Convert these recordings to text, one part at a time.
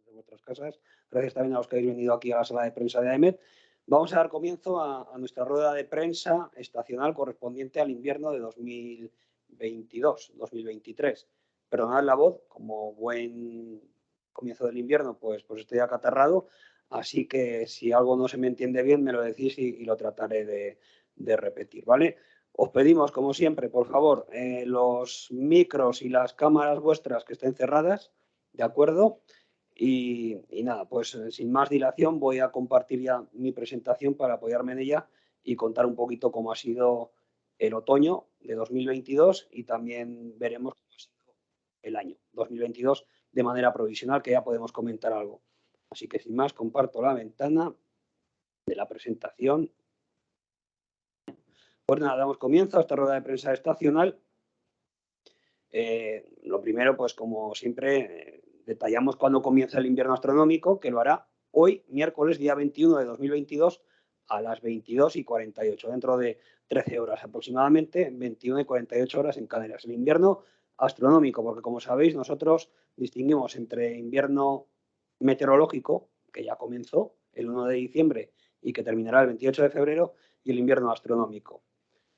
de vuestras casas. Gracias también a los que habéis venido aquí a la sala de prensa de AEMET. Vamos a dar comienzo a nuestra rueda de prensa estacional correspondiente al invierno de 2022-2023. Perdonad la voz, como buen comienzo del invierno, pues estoy acatarrado, así que si algo no se me entiende bien, me lo decís y lo trataré de repetir, ¿vale? Os pedimos, como siempre, por favor, los micros y las cámaras vuestras que estén cerradas, ¿de acuerdo? Y nada, pues sin más dilación voy a compartir ya mi presentación para apoyarme en ella y contar un poquito cómo ha sido el otoño de 2022 y también veremos cómo ha sido el año 2022 de manera provisional, que ya podemos comentar algo. Así que sin más, comparto la ventana de la presentación. Pues nada, damos comienzo a esta rueda de prensa estacional. Lo primero, pues como siempre, detallamos cuándo comienza el invierno astronómico, que lo hará hoy, miércoles, día 21 de 2022, a las 22:48, dentro de 13 horas aproximadamente, 21:48 horas en Canarias. El invierno astronómico, porque como sabéis, nosotros distinguimos entre invierno meteorológico, que ya comenzó el 1 de diciembre y que terminará el 28 de febrero, y el invierno astronómico.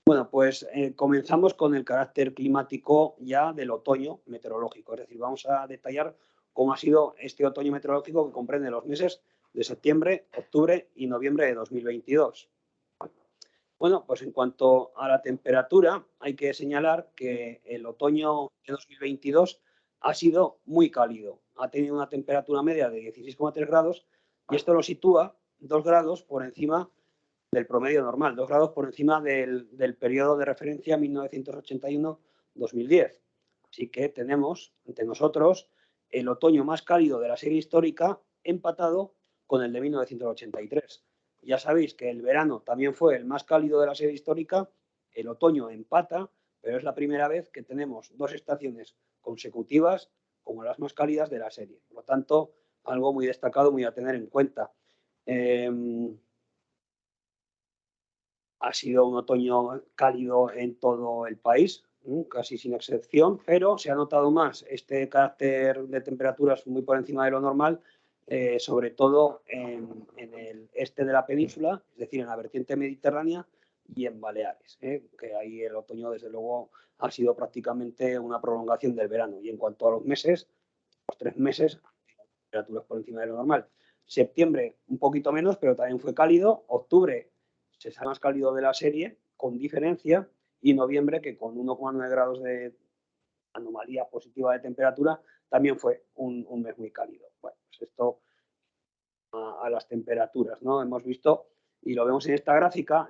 Bueno, pues comenzamos con el carácter climático ya del otoño meteorológico. Es decir, vamos a detallar cómo ha sido este otoño meteorológico que comprende los meses de septiembre, octubre y noviembre de 2022. Bueno, pues en cuanto a la temperatura, hay que señalar que el otoño de 2022 ha sido muy cálido. Ha tenido una temperatura media de 16,3 grados y esto lo sitúa 2 grados por encima del promedio normal, 2 grados por encima del periodo de referencia 1981-2010. Así que tenemos ante nosotros el otoño más cálido de la serie histórica empatado con el de 1983. Ya sabéis que el verano también fue el más cálido de la serie histórica, el otoño empata, pero es la primera vez que tenemos dos estaciones consecutivas como las más cálidas de la serie. Por lo tanto, algo muy destacado, muy a tener en cuenta. Ha sido un otoño cálido en todo el país, casi sin excepción, pero se ha notado más este carácter de temperaturas muy por encima de lo normal, sobre todo en el este de la península, es decir, en la vertiente mediterránea y en Baleares, que ahí el otoño, desde luego, ha sido prácticamente una prolongación del verano. Y en cuanto a los meses, los 3 meses, temperaturas por encima de lo normal. Septiembre, un poquito menos, pero también fue cálido. Octubre, se sale más cálido de la serie, con diferencia, y noviembre, que con 1,9 grados de anomalía positiva de temperatura, también fue un mes muy cálido. Bueno, pues esto a las temperaturas, ¿no? Hemos visto, y lo vemos en esta gráfica,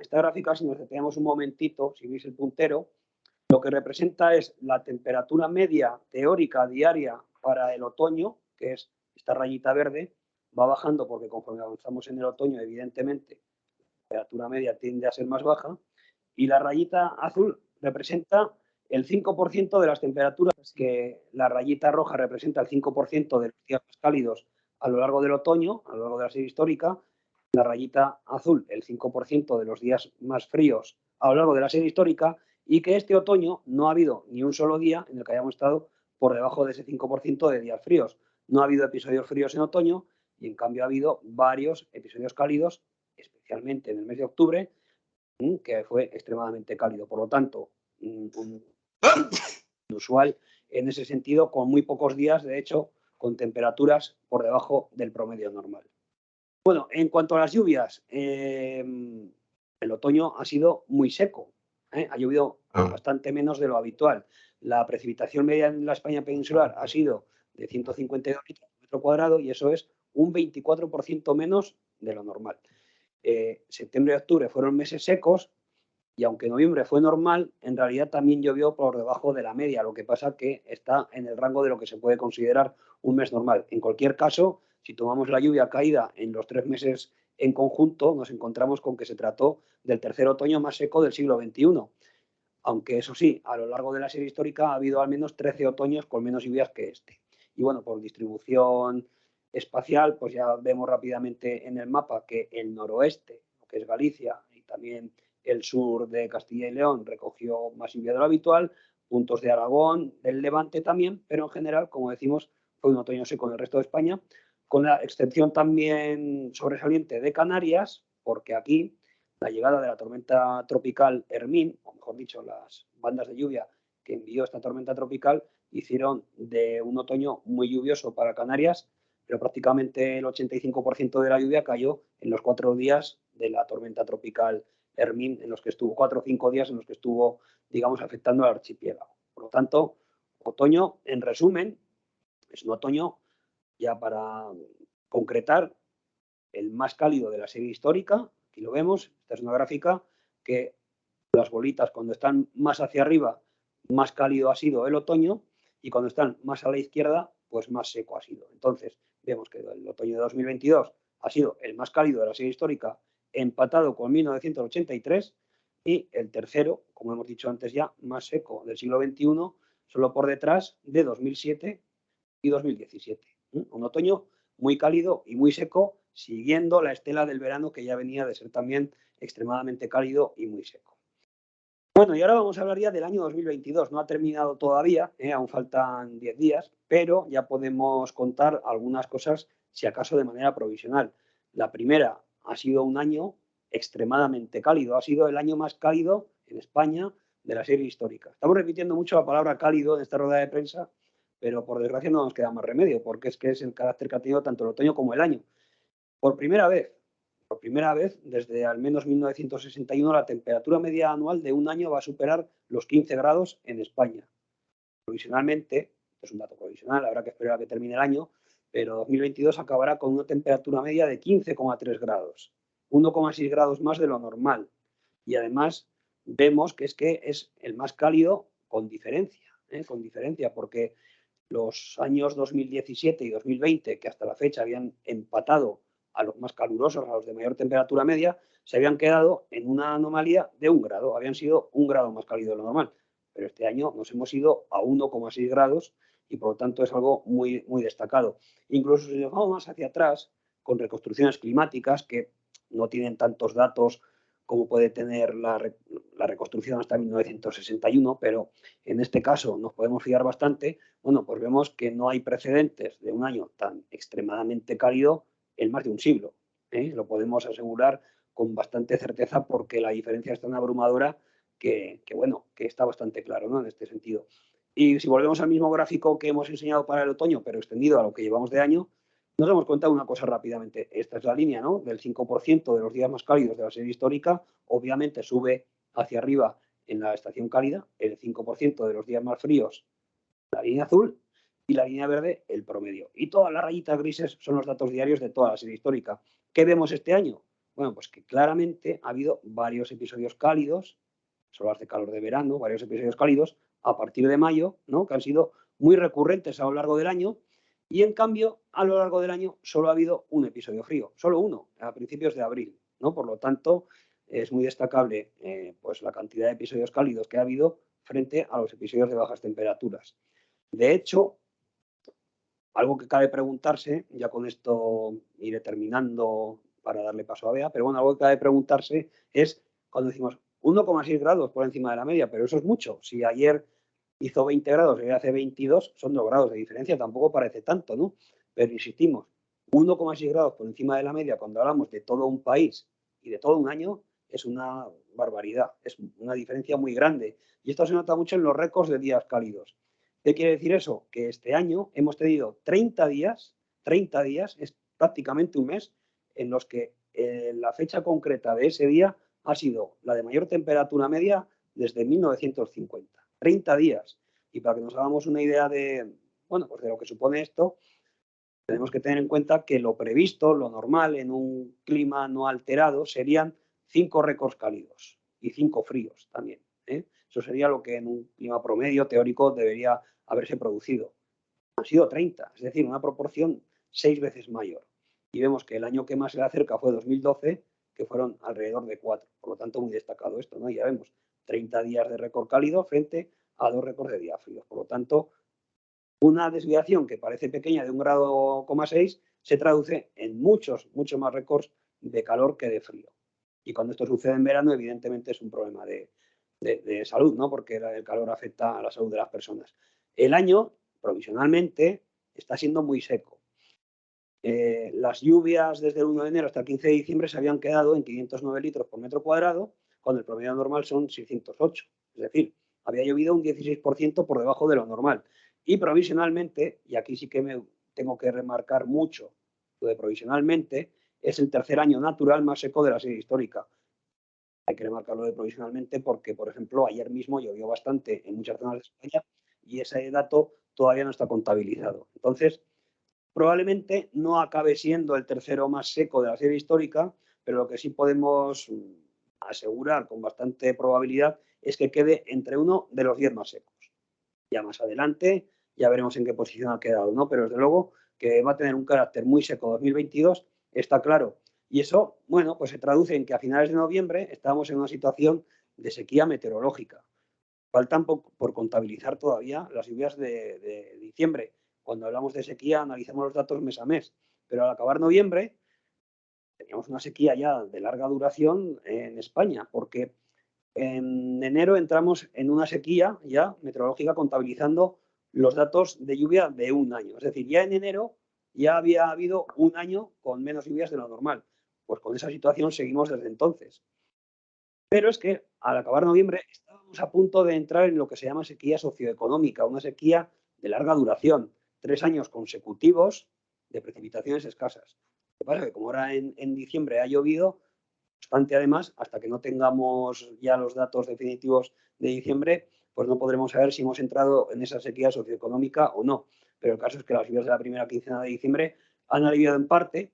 si nos detenemos un momentito, si veis el puntero, lo que representa es la temperatura media teórica diaria para el otoño, que es esta rayita verde, va bajando porque conforme avanzamos en el otoño, evidentemente, la temperatura media tiende a ser más baja, y la rayita azul representa el 5% de las temperaturas, que la rayita roja representa el 5% de los días más cálidos a lo largo del otoño, a lo largo de la serie histórica, la rayita azul el 5% de los días más fríos a lo largo de la serie histórica, y que este otoño no ha habido ni un solo día en el que hayamos estado por debajo de ese 5% de días fríos. No ha habido episodios fríos en otoño y en cambio ha habido varios episodios cálidos, especialmente en el mes de octubre, que fue extremadamente cálido. Por lo tanto, inusual en ese sentido, con muy pocos días, de hecho, con temperaturas por debajo del promedio normal. Bueno, en cuanto a las lluvias, el otoño ha sido muy seco. Ha llovido bastante menos de lo habitual. La precipitación media en la España peninsular ha sido de 152 litros por metro cuadrado y eso es un 24% menos de lo normal. Septiembre y octubre fueron meses secos y aunque noviembre fue normal, en realidad también llovió por debajo de la media, lo que pasa que está en el rango de lo que se puede considerar un mes normal. En cualquier caso, si tomamos la lluvia caída en los 3 meses en conjunto, nos encontramos con que se trató del tercer otoño más seco del siglo XXI. Aunque eso sí, a lo largo de la serie histórica ha habido al menos 13 otoños con menos lluvias que este. Y bueno, por distribución espacial, pues ya vemos rápidamente en el mapa que el noroeste, que es Galicia, y también el sur de Castilla y León recogió más lluvia de lo habitual, puntos de Aragón, del Levante también, pero en general, como decimos, fue un otoño seco en el resto de España. con la excepción también sobresaliente de Canarias, porque aquí la llegada de la tormenta tropical Hermín, o mejor dicho, las bandas de lluvia que envió esta tormenta tropical, hicieron de un otoño muy lluvioso para Canarias, pero prácticamente el 85% de la lluvia cayó en los 4 días de la tormenta tropical Hermín, en los que estuvo 4 o 5 días en los que estuvo, digamos, afectando al archipiélago. Por lo tanto, otoño, en resumen, es un otoño, ya para concretar, el más cálido de la serie histórica. Aquí lo vemos, esta es una gráfica que las bolitas cuando están más hacia arriba, más cálido ha sido el otoño, y cuando están más a la izquierda, pues más seco ha sido. Entonces, vemos que el otoño de 2022 ha sido el más cálido de la serie histórica, empatado con 1983, y el tercero, como hemos dicho antes ya, más seco del siglo XXI, solo por detrás de 2007 y 2017. Un otoño muy cálido y muy seco, siguiendo la estela del verano, que ya venía de ser también extremadamente cálido y muy seco. Bueno, y ahora vamos a hablar ya del año 2022. No ha terminado todavía, aún faltan 10 días, pero ya podemos contar algunas cosas, si acaso de manera provisional. La primera, ha sido un año extremadamente cálido. Ha sido el año más cálido en España de la serie histórica. Estamos repitiendo mucho la palabra cálido en esta rueda de prensa, pero por desgracia no nos queda más remedio, porque es que es el carácter que ha tenido tanto el otoño como el año. Por primera vez desde al menos 1961, la temperatura media anual de un año va a superar los 15 grados en España. Provisionalmente, es un dato provisional, habrá que esperar a que termine el año, pero 2022 acabará con una temperatura media de 15,3 grados, 1,6 grados más de lo normal. Y además vemos que es el más cálido con diferencia, porque los años 2017 y 2020, que hasta la fecha habían empatado a los más calurosos, a los de mayor temperatura media, se habían quedado en una anomalía de 1 grado, habían sido 1 grado más cálido de lo normal. Pero este año nos hemos ido a 1,6 grados y por lo tanto es algo muy, muy destacado. Incluso si nos vamos más hacia atrás, con reconstrucciones climáticas que no tienen tantos datos como puede tener la reconstrucción hasta 1961, pero en este caso nos podemos fiar bastante. Bueno, pues vemos que no hay precedentes de un año tan extremadamente cálido en más de un siglo. Lo podemos asegurar con bastante certeza, porque la diferencia es tan abrumadora que está bastante claro, ¿no?, en este sentido. Y si volvemos al mismo gráfico que hemos enseñado para el otoño, pero extendido a lo que llevamos de año, nos damos cuenta de una cosa rápidamente. Esta es la línea, ¿no?, del 5% de los días más cálidos de la serie histórica. Obviamente sube hacia arriba en la estación cálida, el 5% de los días más fríos, la línea azul, y la línea verde, el promedio. Y todas las rayitas grises son los datos diarios de toda la serie histórica. ¿Qué vemos este año? Bueno, pues que claramente ha habido varios episodios cálidos, son las de calor de verano, varios episodios cálidos a partir de mayo, ¿no?, que han sido muy recurrentes a lo largo del año, y en cambio a lo largo del año solo ha habido un episodio frío, solo uno, a principios de abril, ¿no? Por lo tanto, es muy destacable pues la cantidad de episodios cálidos que ha habido frente a los episodios de bajas temperaturas. De hecho, algo que cabe preguntarse, ya con esto iré terminando para darle paso a Bea, pero bueno, algo que cabe preguntarse es cuando decimos 1,6 grados por encima de la media, pero eso es mucho. Si ayer hizo 20 grados y hoy hace 22, son 2 grados de diferencia, tampoco parece tanto, ¿no? Pero insistimos, 1,6 grados por encima de la media cuando hablamos de todo un país y de todo un año es una barbaridad, es una diferencia muy grande. Y esto se nota mucho en los récords de días cálidos. ¿Qué quiere decir eso? Que este año hemos tenido 30 días, es prácticamente un mes, en los que la fecha concreta de ese día ha sido la de mayor temperatura media desde 1950. 30 días. Y para que nos hagamos una idea de, bueno, pues de lo que supone esto, tenemos que tener en cuenta que lo previsto, lo normal en un clima no alterado, serían 5 récords cálidos y 5 fríos también. Eso sería lo que en un clima promedio teórico debería haberse producido. Han sido 30, es decir, una proporción 6 veces mayor. Y vemos que el año que más se le acerca fue 2012, que fueron alrededor de 4. Por lo tanto, muy destacado esto, ¿no? Ya vemos 30 días de récord cálido frente a 2 récords de días fríos. Por lo tanto, una desviación que parece pequeña de 1,6 grados se traduce en muchos más récords de calor que de frío. Y cuando esto sucede en verano, evidentemente es un problema de salud, ¿no?, porque el calor afecta a la salud de las personas. El año, provisionalmente, está siendo muy seco. las lluvias desde el 1 de enero hasta el 15 de diciembre se habían quedado en 509 litros por metro cuadrado, cuando el promedio normal son 608. Es decir, había llovido un 16% por debajo de lo normal. Y provisionalmente, y aquí sí que me tengo que remarcar mucho lo de provisionalmente, es el tercer año natural más seco de la serie histórica. Hay que remarcarlo de provisionalmente porque, por ejemplo, ayer mismo llovió bastante en muchas zonas de España y ese dato todavía no está contabilizado. Entonces, probablemente no acabe siendo el tercero más seco de la serie histórica, pero lo que sí podemos asegurar con bastante probabilidad es que quede entre uno de los 10 más secos. Ya más adelante ya veremos en qué posición ha quedado, ¿no? Pero desde luego que va a tener un carácter muy seco 2022, está claro. Y eso, bueno, pues se traduce en que a finales de noviembre estábamos en una situación de sequía meteorológica. Faltan por contabilizar todavía las lluvias de diciembre. Cuando hablamos de sequía analizamos los datos mes a mes, pero al acabar noviembre teníamos una sequía ya de larga duración en España, porque en enero entramos en una sequía ya meteorológica contabilizando los datos de lluvia de un año. Es decir, ya en enero ya había habido un año con menos lluvias de lo normal. Pues con esa situación seguimos desde entonces. Pero es que al acabar noviembre estábamos a punto de entrar en lo que se llama sequía socioeconómica, una sequía de larga duración, 3 años consecutivos de precipitaciones escasas. Lo que pasa es que como ahora en diciembre ha llovido bastante además, hasta que no tengamos ya los datos definitivos de diciembre, pues no podremos saber si hemos entrado en esa sequía socioeconómica o no. Pero el caso es que las lluvias de la primera quincena de diciembre han aliviado en parte,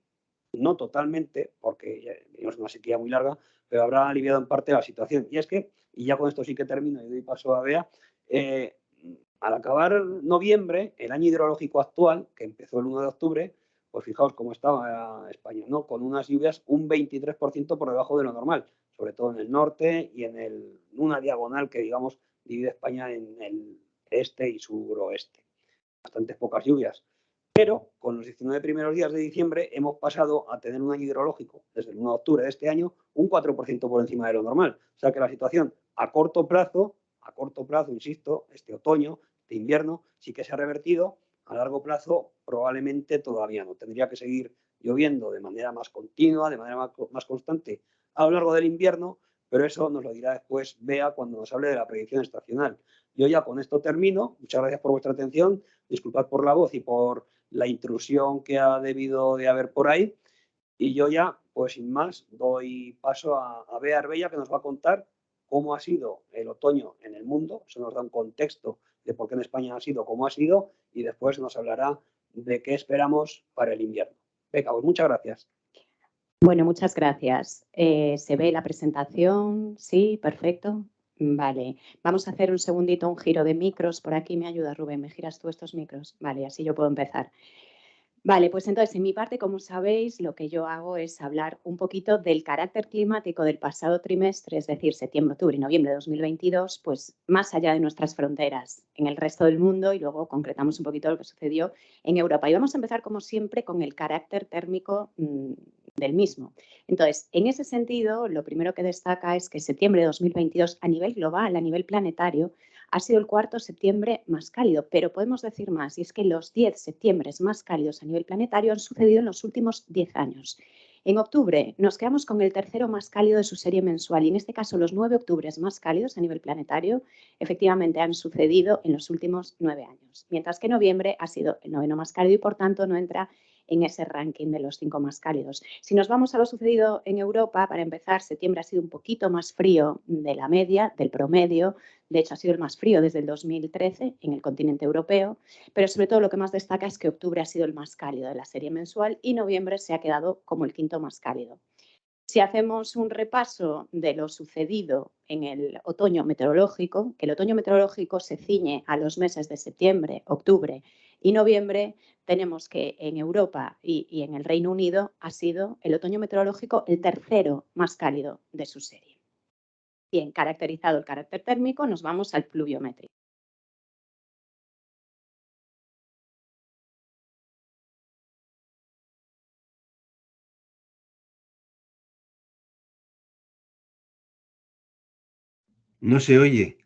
no totalmente, porque tenemos una sequía muy larga, pero habrá aliviado en parte la situación. Y es que, y ya con esto sí que termino y doy paso a Bea, al acabar noviembre, el año hidrológico actual, que empezó el 1 de octubre, pues fijaos cómo estaba España, ¿no? Con unas lluvias un 23% por debajo de lo normal, sobre todo en el norte y en una diagonal que, digamos, divide España en el este y suroeste. Bastantes pocas lluvias. Pero con los 19 primeros días de diciembre hemos pasado a tener un año hidrológico, desde el 1 de octubre de este año, un 4% por encima de lo normal. O sea que la situación a corto plazo, insisto, este otoño, este invierno, sí que se ha revertido. A largo plazo, probablemente todavía no. Tendría que seguir lloviendo de manera más continua, de manera más constante a lo largo del invierno, pero eso nos lo dirá después Bea cuando nos hable de la predicción estacional. Yo ya con esto termino. Muchas gracias por vuestra atención. Disculpad por la voz y por la intrusión que ha debido de haber por ahí. Y yo ya, pues sin más, doy paso a Bea Arbella, que nos va a contar cómo ha sido el otoño en el mundo. Eso nos da un contexto de por qué en España ha sido como ha sido y después nos hablará de qué esperamos para el invierno. Venga, pues muchas gracias. Bueno, muchas gracias. ¿Se ve la presentación? Sí, perfecto. Vale, vamos a hacer un segundito, un giro de micros. Por aquí me ayuda, Rubén, ¿me giras tú estos micros? Vale, así yo puedo empezar. Vale, pues entonces, en mi parte, como sabéis, lo que yo hago es hablar un poquito del carácter climático del pasado trimestre, es decir, septiembre, octubre y noviembre de 2022, pues más allá de nuestras fronteras, en el resto del mundo, y luego concretamos un poquito lo que sucedió en Europa. Y vamos a empezar, como siempre, con el carácter térmico del mismo. Entonces, en ese sentido, lo primero que destaca es que septiembre de 2022, a nivel global, a nivel planetario, ha sido el cuarto septiembre más cálido, pero podemos decir más, y es que los 10 septiembres más cálidos a nivel planetario han sucedido en los últimos 10 años. En octubre nos quedamos con el tercero más cálido de su serie mensual y en este caso los 9 octubres más cálidos a nivel planetario efectivamente han sucedido en los últimos 9 años, mientras que noviembre ha sido el noveno más cálido y por tanto no entra en ese ranking de los 5 más cálidos. Si nos vamos a lo sucedido en Europa, para empezar, septiembre ha sido un poquito más frío de la media, del promedio. De hecho, ha sido el más frío desde el 2013 en el continente europeo, pero sobre todo lo que más destaca es que octubre ha sido el más cálido de la serie mensual y noviembre se ha quedado como el quinto más cálido. Si hacemos un repaso de lo sucedido en el otoño meteorológico, que el otoño meteorológico se ciñe a los meses de septiembre, octubre y noviembre, tenemos que en Europa y en el Reino Unido ha sido el otoño meteorológico el tercero más cálido de su serie. Bien, caracterizado el carácter térmico, nos vamos al pluviométrico. No se oye.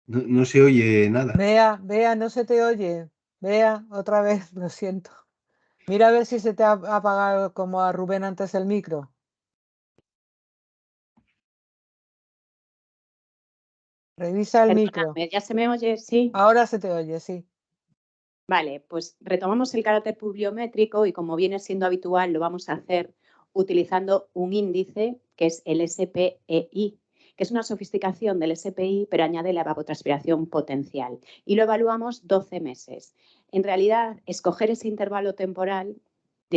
No se oye nada. Bea, no se te oye. Bea, otra vez, lo siento. Mira a ver si se te ha apagado como a Rubén antes el micro. Revisa el micro. Perdóname, ¿ya se me oye? Sí. Ahora se te oye, sí. Vale, pues retomamos el carácter pluviométrico y como viene siendo habitual lo vamos a hacer utilizando un índice que es el SPEI, que es una sofisticación del SPI pero añade la evapotranspiración potencial y lo evaluamos 12 meses. En realidad, escoger ese intervalo temporal,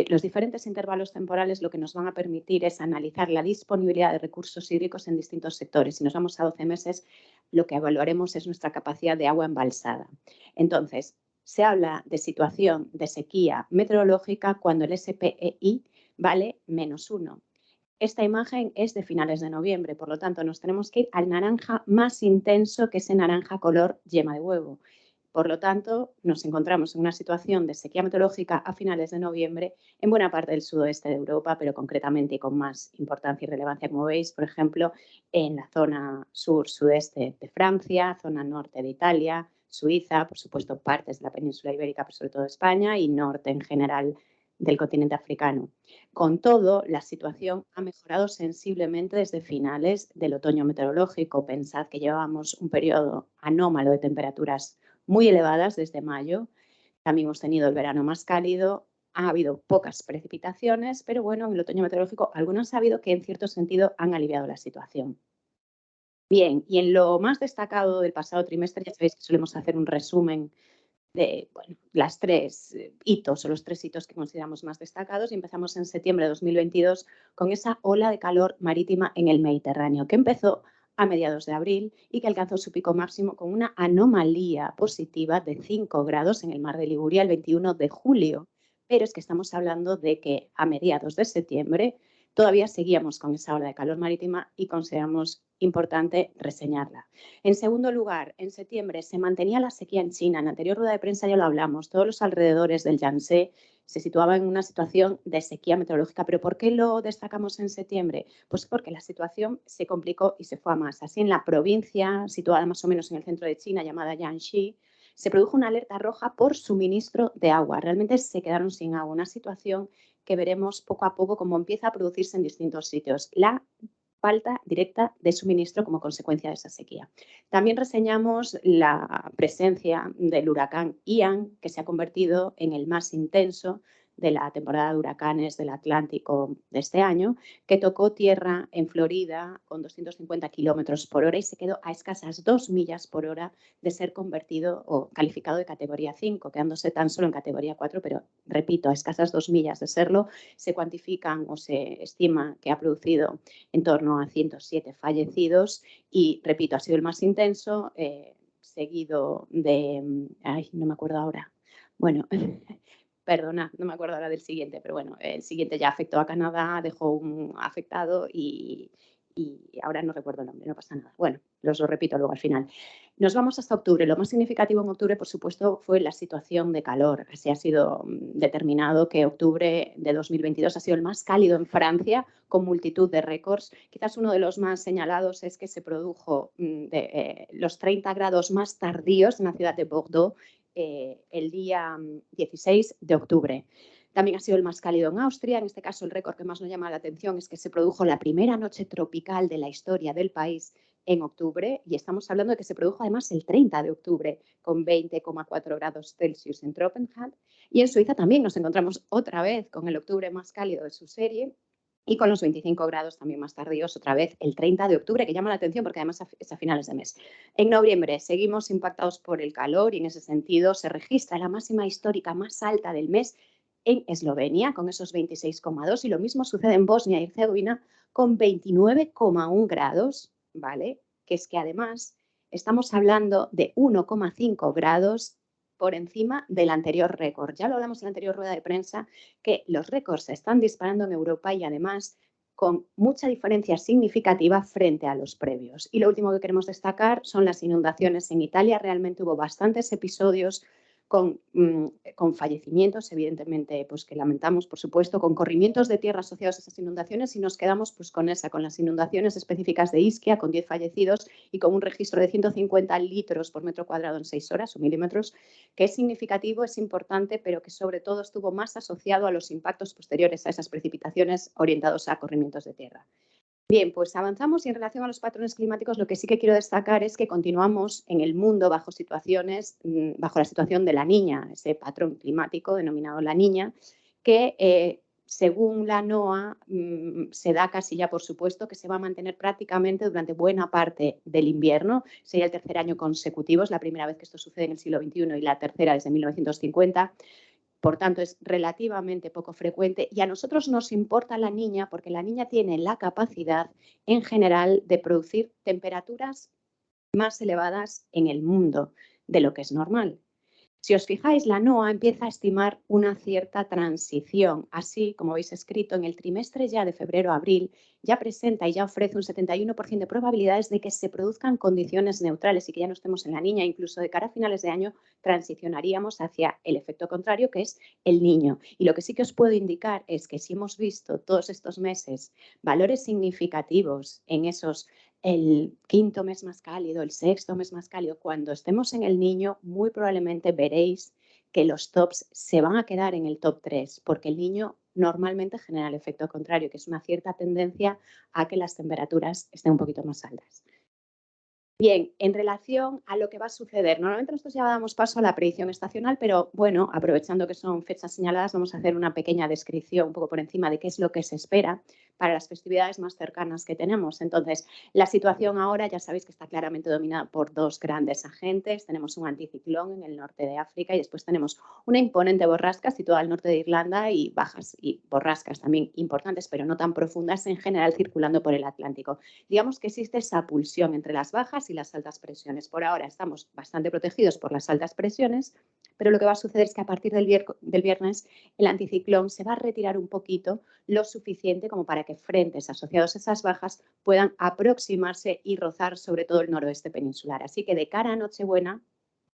los diferentes intervalos temporales lo que nos van a permitir es analizar la disponibilidad de recursos hídricos en distintos sectores. Si nos vamos a 12 meses, lo que evaluaremos es nuestra capacidad de agua embalsada. Entonces, se habla de situación de sequía meteorológica cuando el SPEI vale -1. Esta imagen es de finales de noviembre, por lo tanto nos tenemos que ir al naranja más intenso, que ese naranja color yema de huevo. Por lo tanto, nos encontramos en una situación de sequía meteorológica a finales de noviembre en buena parte del sudoeste de Europa, pero concretamente y con más importancia y relevancia, como veis, por ejemplo, en la zona sur-sudeste de Francia, zona norte de Italia, Suiza, por supuesto partes de la península ibérica, pero sobre todo España y norte en general del continente africano. Con todo, la situación ha mejorado sensiblemente desde finales del otoño meteorológico. Pensad que llevábamos un periodo anómalo de temperaturas muy elevadas desde mayo. También hemos tenido el verano más cálido. Ha habido pocas precipitaciones, pero bueno, en el otoño meteorológico algunos ha habido que en cierto sentido han aliviado la situación. Bien, y en lo más destacado del pasado trimestre, ya sabéis que solemos hacer un resumen de las tres hitos o los tres hitos que consideramos más destacados y empezamos en septiembre de 2022 con esa ola de calor marítima en el Mediterráneo que empezó a mediados de abril y que alcanzó su pico máximo con una anomalía positiva de 5 grados en el mar de Liguria el 21 de julio. Pero es que estamos hablando de que a mediados de septiembre todavía seguíamos con esa ola de calor marítima y consideramos importante reseñarla. En segundo lugar, en septiembre se mantenía la sequía en China. En la anterior rueda de prensa ya lo hablamos. Todos los alrededores del Yangtze se situaban en una situación de sequía meteorológica. ¿Pero por qué lo destacamos en septiembre? Pues porque la situación se complicó y se fue a más. Así, en la provincia situada más o menos en el centro de China, llamada Jiangxi, se produjo una alerta roja por suministro de agua. Realmente se quedaron sin agua. Una situación que veremos poco a poco cómo empieza a producirse en distintos sitios. La falta directa de suministro como consecuencia de esa sequía. También reseñamos la presencia del huracán Ian, que se ha convertido en el más intenso de la temporada de huracanes del Atlántico de este año, que tocó tierra en Florida con 250 kilómetros por hora y se quedó a escasas 2 millas por hora de ser convertido o calificado de categoría 5, quedándose tan solo en categoría 4, pero repito, a escasas 2 millas de serlo, se cuantifican o se estima que ha producido en torno a 107 fallecidos y, repito, ha sido el más intenso, seguido de... Ay, no me acuerdo ahora. Bueno, perdona, no me acuerdo ahora del siguiente, pero bueno, el siguiente ya afectó a Canadá, dejó un afectado y ahora no recuerdo el nombre, no pasa nada. Bueno, lo repito luego al final. Nos vamos hasta octubre. Lo más significativo en octubre, por supuesto, fue la situación de calor. Así ha sido determinado que octubre de 2022 ha sido el más cálido en Francia, con multitud de récords. Quizás uno de los más señalados es que se produjo los 30 grados más tardíos en la ciudad de Bordeaux el día 16 de octubre. También ha sido el más cálido en Austria. En este caso, el récord que más nos llama la atención es que se produjo la primera noche tropical de la historia del país en octubre, y estamos hablando de que se produjo además el 30 de octubre con 20,4 grados Celsius en Tropenhagen. Y en Suiza también nos encontramos otra vez con el octubre más cálido de su serie y con los 25 grados también más tardíos otra vez el 30 de octubre, que llama la atención porque además es a finales de mes. En noviembre seguimos impactados por el calor y en ese sentido se registra la máxima histórica más alta del mes en Eslovenia con esos 26,2 y lo mismo sucede en Bosnia y Herzegovina con 29,1 grados, ¿vale? Que es que además estamos hablando de 1,5 grados por encima del anterior récord. Ya lo hablamos en la anterior rueda de prensa, que los récords se están disparando en Europa y además con mucha diferencia significativa frente a los previos. Y lo último que queremos destacar son las inundaciones en Italia. Realmente hubo bastantes episodios con fallecimientos, evidentemente, pues que lamentamos, por supuesto, con corrimientos de tierra asociados a esas inundaciones, y nos quedamos pues con las inundaciones específicas de Ischia, con 10 fallecidos y con un registro de 150 litros por metro cuadrado en 6 horas o milímetros, que es significativo, es importante, pero que sobre todo estuvo más asociado a los impactos posteriores a esas precipitaciones orientados a corrimientos de tierra. Bien, pues avanzamos y en relación a los patrones climáticos lo que sí que quiero destacar es que continuamos en el mundo bajo la situación de la niña, ese patrón climático denominado la niña, que según la NOAA se da casi ya por supuesto que se va a mantener prácticamente durante buena parte del invierno. Sería el tercer año consecutivo, es la primera vez que esto sucede en el siglo XXI y la tercera desde 1950. Por tanto, es relativamente poco frecuente y a nosotros nos importa la niña porque la niña tiene la capacidad, en general, de producir temperaturas más elevadas en el mundo de lo que es normal. Si os fijáis, la NOAA empieza a estimar una cierta transición. Así, como habéis escrito, en el trimestre ya de febrero a abril, ya presenta y ya ofrece un 71% de probabilidades de que se produzcan condiciones neutrales y que ya no estemos en la niña. Incluso de cara a finales de año transicionaríamos hacia el efecto contrario, que es el niño. Y lo que sí que os puedo indicar es que si hemos visto todos estos meses valores significativos en el quinto mes más cálido, el sexto mes más cálido, cuando estemos en el niño, muy probablemente veréis que los tops se van a quedar en el top 3, porque el niño normalmente genera el efecto contrario, que es una cierta tendencia a que las temperaturas estén un poquito más altas. Bien, en relación a lo que va a suceder, normalmente nosotros ya damos paso a la predicción estacional, pero bueno, aprovechando que son fechas señaladas, vamos a hacer una pequeña descripción un poco por encima de qué es lo que se espera para las festividades más cercanas que tenemos. Entonces, la situación ahora ya sabéis que está claramente dominada por dos grandes agentes. Tenemos un anticiclón en el norte de África y después tenemos una imponente borrasca situada al norte de Irlanda y bajas y borrascas también importantes, pero no tan profundas en general circulando por el Atlántico. Digamos que existe esa pulsión entre las bajas y las altas presiones. Por ahora estamos bastante protegidos por las altas presiones, pero lo que va a suceder es que a partir del viernes el anticiclón se va a retirar un poquito, lo suficiente como para que frentes asociados a esas bajas puedan aproximarse y rozar sobre todo el noroeste peninsular. Así que de cara a Nochebuena,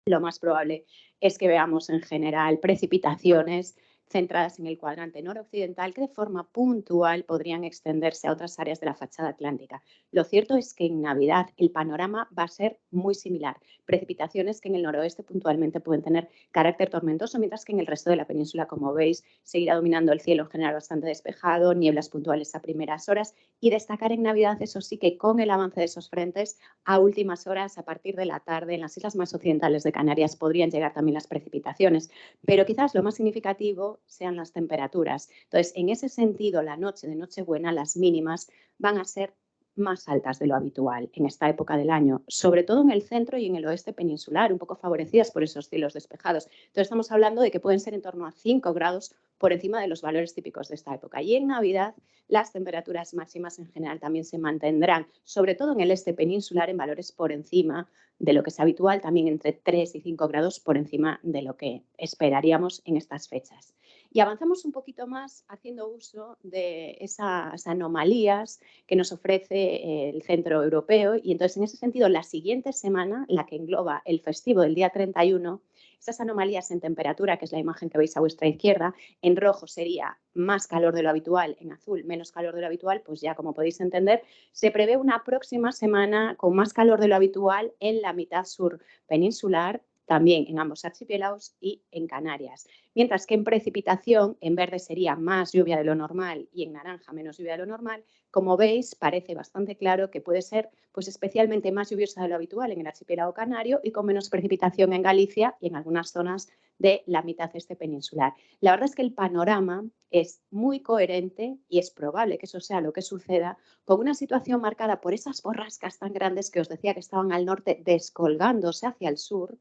lo más probable es que veamos en general precipitaciones centradas en el cuadrante noroccidental que de forma puntual podrían extenderse a otras áreas de la fachada atlántica. Lo cierto es que en Navidad el panorama va a ser muy similar. Precipitaciones que en el noroeste puntualmente pueden tener carácter tormentoso, mientras que en el resto de la península, como veis, seguirá dominando el cielo en general bastante despejado, nieblas puntuales a primeras horas y destacar en Navidad, eso sí, que con el avance de esos frentes a últimas horas, a partir de la tarde, en las islas más occidentales de Canarias podrían llegar también las precipitaciones, pero quizás lo más significativo sean las temperaturas. Entonces, en ese sentido, la noche de Nochebuena, las mínimas van a ser más altas de lo habitual en esta época del año, sobre todo en el centro y en el oeste peninsular, un poco favorecidas por esos cielos despejados. Entonces, estamos hablando de que pueden ser en torno a 5 grados por encima de los valores típicos de esta época. Y en Navidad, las temperaturas máximas en general también se mantendrán, sobre todo en el este peninsular, en valores por encima de lo que es habitual, también entre 3 y 5 grados por encima de lo que esperaríamos en estas fechas. Y avanzamos un poquito más haciendo uso de esas anomalías que nos ofrece el centro europeo. Y entonces, en ese sentido, la siguiente semana, la que engloba el festivo del día 31, esas anomalías en temperatura, que es la imagen que veis a vuestra izquierda, en rojo sería más calor de lo habitual, en azul menos calor de lo habitual, pues ya como podéis entender, se prevé una próxima semana con más calor de lo habitual en la mitad sur peninsular, también en ambos archipiélagos y en Canarias. Mientras que en precipitación, en verde sería más lluvia de lo normal y en naranja menos lluvia de lo normal. Como veis, parece bastante claro que puede ser pues, especialmente más lluviosa de lo habitual en el archipiélago canario y con menos precipitación en Galicia y en algunas zonas de la mitad este peninsular. La verdad es que el panorama es muy coherente y es probable que eso sea lo que suceda con una situación marcada por esas borrascas tan grandes que os decía que estaban al norte descolgándose hacia el sur,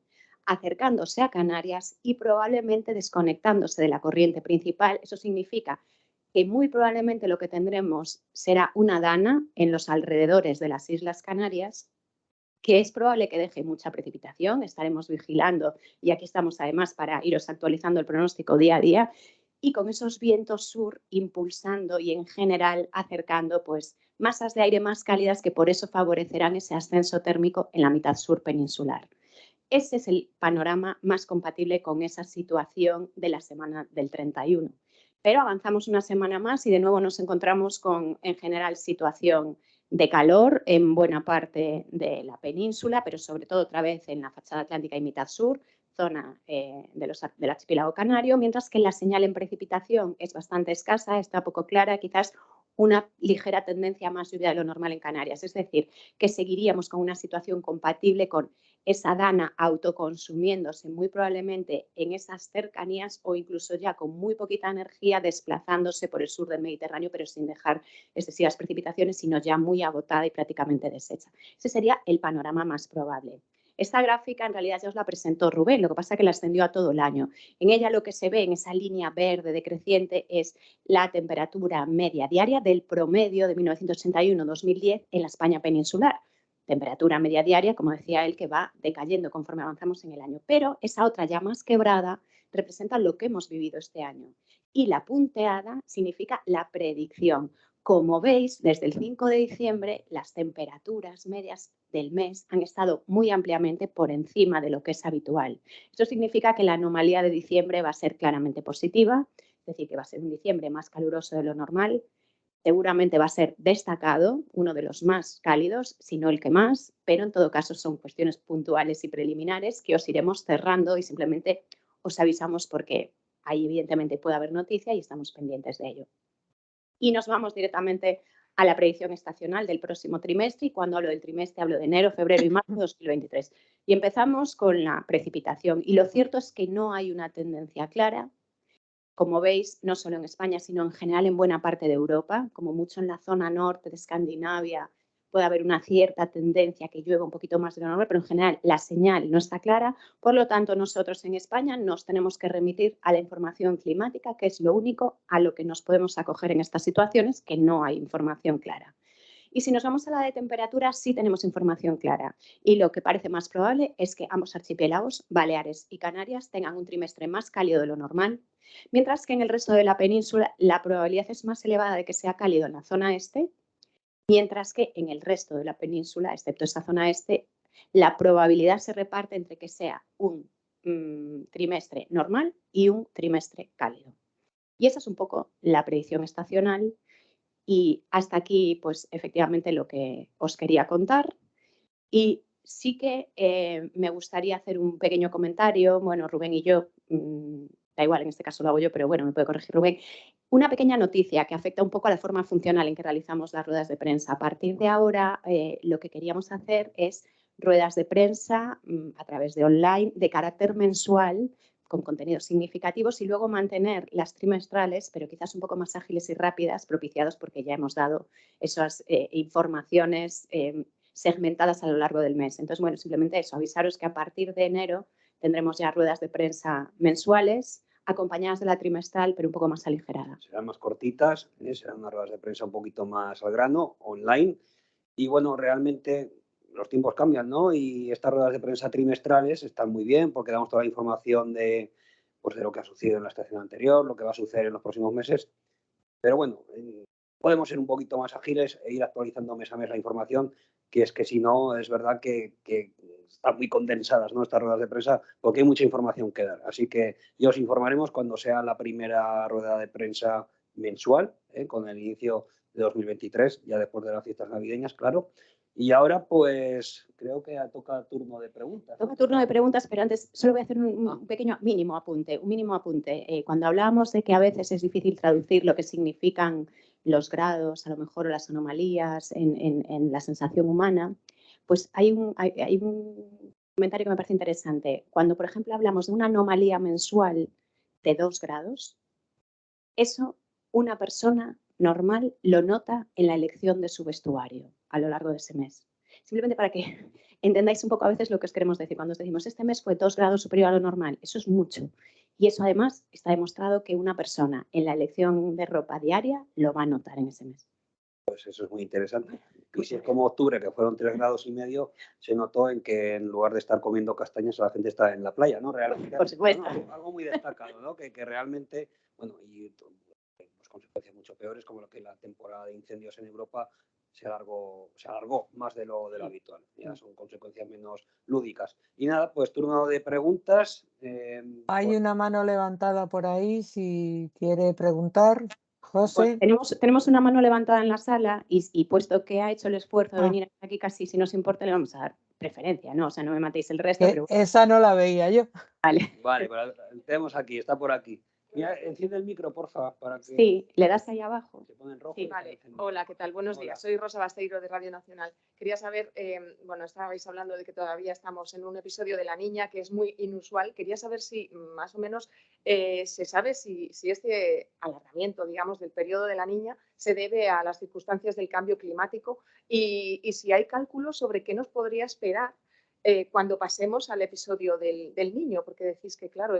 acercándose a Canarias y probablemente desconectándose de la corriente principal. Eso significa que muy probablemente lo que tendremos será una dana en los alrededores de las Islas Canarias, que es probable que deje mucha precipitación. Estaremos vigilando y aquí estamos además para iros actualizando el pronóstico día a día y con esos vientos sur impulsando y en general acercando pues masas de aire más cálidas que por eso favorecerán ese ascenso térmico en la mitad sur peninsular. ese es el panorama más compatible con esa situación de la semana del 31. Pero avanzamos una semana más y de nuevo nos encontramos con, en general, situación de calor en buena parte de la península, pero sobre todo otra vez en la fachada atlántica y mitad sur, zona del archipiélago canario, mientras que la señal en precipitación es bastante escasa, está poco clara, quizás una ligera tendencia a más lluvia de lo normal en Canarias. Es decir, que seguiríamos con una situación compatible con esa dana autoconsumiéndose muy probablemente en esas cercanías o incluso ya con muy poquita energía desplazándose por el sur del Mediterráneo, pero sin dejar excesivas precipitaciones, sino ya muy agotada y prácticamente deshecha. Ese sería el panorama más probable. Esta gráfica en realidad ya os la presentó Rubén, lo que pasa es que la extendió a todo el año. En ella lo que se ve en esa línea verde decreciente es la temperatura media diaria del promedio de 1981-2010 en la España peninsular. Temperatura media diaria, como decía él, que va decayendo conforme avanzamos en el año. Pero esa otra ya más quebrada representa lo que hemos vivido este año. Y la punteada significa la predicción. Como veis, desde el 5 de diciembre, las temperaturas medias del mes han estado muy ampliamente por encima de lo que es habitual. Esto significa que la anomalía de diciembre va a ser claramente positiva, es decir, que va a ser un diciembre más caluroso de lo normal. Seguramente va a ser destacado, uno de los más cálidos, si no el que más, pero en todo caso son cuestiones puntuales y preliminares que os iremos cerrando y simplemente os avisamos porque ahí evidentemente puede haber noticia y estamos pendientes de ello. Y nos vamos directamente a la predicción estacional del próximo trimestre, y cuando hablo del trimestre hablo de enero, febrero y marzo de 2023. Y empezamos con la precipitación, y lo cierto es que no hay una tendencia clara, como veis, no solo en España, sino en general en buena parte de Europa, como mucho en la zona norte de Escandinavia, puede haber una cierta tendencia que llueva un poquito más de lo normal, pero en general la señal no está clara. Por lo tanto, nosotros en España nos tenemos que remitir a la información climática, que es lo único a lo que nos podemos acoger en estas situaciones, que no hay información clara. Y si nos vamos a la de temperatura, sí tenemos información clara. Y lo que parece más probable es que ambos archipiélagos, Baleares y Canarias, tengan un trimestre más cálido de lo normal, mientras que en el resto de la península la probabilidad es más elevada de que sea cálido en la zona este, mientras que en el resto de la península, excepto esa zona este, la probabilidad se reparte entre que sea un trimestre normal y un trimestre cálido. Y esa es un poco la predicción estacional. Y hasta aquí, pues efectivamente lo que os quería contar. Y sí que me gustaría hacer un pequeño comentario. Bueno, Rubén y yo, da igual, en este caso lo hago yo, pero bueno, me puede corregir Rubén. Una pequeña noticia que afecta un poco a la forma funcional en que realizamos las ruedas de prensa. A partir de ahora, lo que queríamos hacer es ruedas de prensa a través de online de carácter mensual, con contenidos significativos, y luego mantener las trimestrales, pero quizás un poco más ágiles y rápidas, propiciados porque ya hemos dado esas informaciones segmentadas a lo largo del mes. Entonces, bueno, simplemente eso, avisaros que a partir de enero tendremos ya ruedas de prensa mensuales, acompañadas de la trimestral, pero un poco más aligerada. Serán más cortitas, serán unas ruedas de prensa un poquito más al grano, online. Y bueno, realmente los tiempos cambian, ¿no? Y estas ruedas de prensa trimestrales están muy bien porque damos toda la información de, pues, de lo que ha sucedido en la estación anterior, lo que va a suceder en los próximos meses. Pero bueno, podemos ser un poquito más ágiles e ir actualizando mes a mes la información, que es que si no, es verdad que están muy condensadas, ¿no?, estas ruedas de prensa, porque hay mucha información que dar. Así que ya os informaremos cuando sea la primera rueda de prensa mensual, con el inicio de 2023, ya después de las fiestas navideñas, claro. Y ahora, pues, creo que toca turno de preguntas. Toca turno de preguntas, pero antes solo voy a hacer un pequeño mínimo apunte. Cuando hablábamos de que a veces es difícil traducir lo que significan los grados, a lo mejor, o las anomalías en la sensación humana, pues hay un comentario que me parece interesante. Cuando, por ejemplo, hablamos de una anomalía mensual de 2 grados, eso una persona normal lo nota en la elección de su vestuario a lo largo de ese mes. Simplemente para que entendáis un poco a veces lo que os queremos decir. Cuando os decimos este mes fue 2 grados superior a lo normal, eso es mucho. Y eso además está demostrado que una persona en la elección de ropa diaria lo va a notar en ese mes. Pues eso es muy interesante. Y si es como octubre, que fueron 3,5 grados, se notó en que en lugar de estar comiendo castañas, la gente está en la playa, ¿no? Realmente. Por supuesto. Bueno, algo muy destacado, ¿no? Que realmente, bueno, y consecuencias mucho peores, como lo que la temporada de incendios en Europa se alargó más de lo habitual. Ya son consecuencias menos lúdicas. Y nada, pues turno de preguntas. Hay Pues, una mano levantada por ahí, si quiere preguntar. José. Tenemos una mano levantada en la sala y puesto que ha hecho el esfuerzo de venir aquí casi, si nos importa, le vamos a dar preferencia, ¿no? O sea, no me matéis el resto, pero Esa no la veía yo. vale, tenemos aquí, está por aquí. Mira, enciende el micro, porfa, para que sí, le das ahí abajo. se pone en rojo. Sí, y está vale. encendido. Hola, ¿qué tal? Buenos días. Soy Rosa Basteiro de Radio Nacional. Quería saber, bueno, estabais hablando de que todavía estamos en un episodio de La Niña que es muy inusual. Quería saber si más o menos se sabe si este alargamiento, digamos, del periodo de La Niña se debe a las circunstancias del cambio climático y si hay cálculos sobre qué nos podría esperar cuando pasemos al episodio del Niño, porque decís que, claro,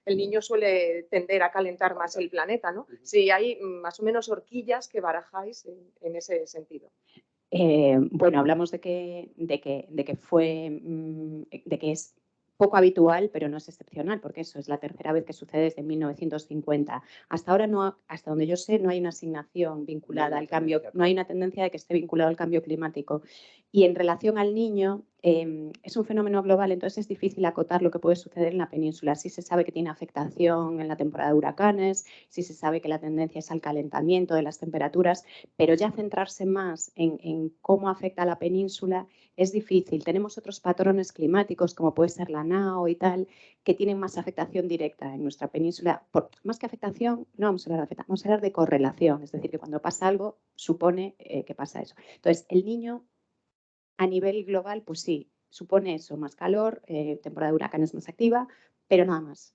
el niño suele tender a calentar más el planeta, ¿no? Si hay más o menos horquillas que barajáis en ese sentido. Bueno, hablamos de que es poco habitual, pero no es excepcional, porque eso es la tercera vez que sucede desde 1950. Hasta ahora, hasta donde yo sé, no hay una asignación vinculada al cambio, no hay una tendencia de que esté vinculado al cambio climático. Y en relación al niño, es un fenómeno global, entonces es difícil acotar lo que puede suceder en la península. Sí se sabe que tiene afectación en la temporada de huracanes, sí se sabe que la tendencia es al calentamiento de las temperaturas, pero ya centrarse más en cómo afecta a la península es difícil. Tenemos otros patrones climáticos, como puede ser la NAO y tal, que tienen más afectación directa en nuestra península. Más que afectación, no vamos a hablar de afectación, vamos a hablar de correlación, es decir, que cuando pasa algo, supone que pasa eso. Entonces, el Niño, a nivel global, pues sí, supone eso, más calor, temporada de huracanes más activa, pero nada más.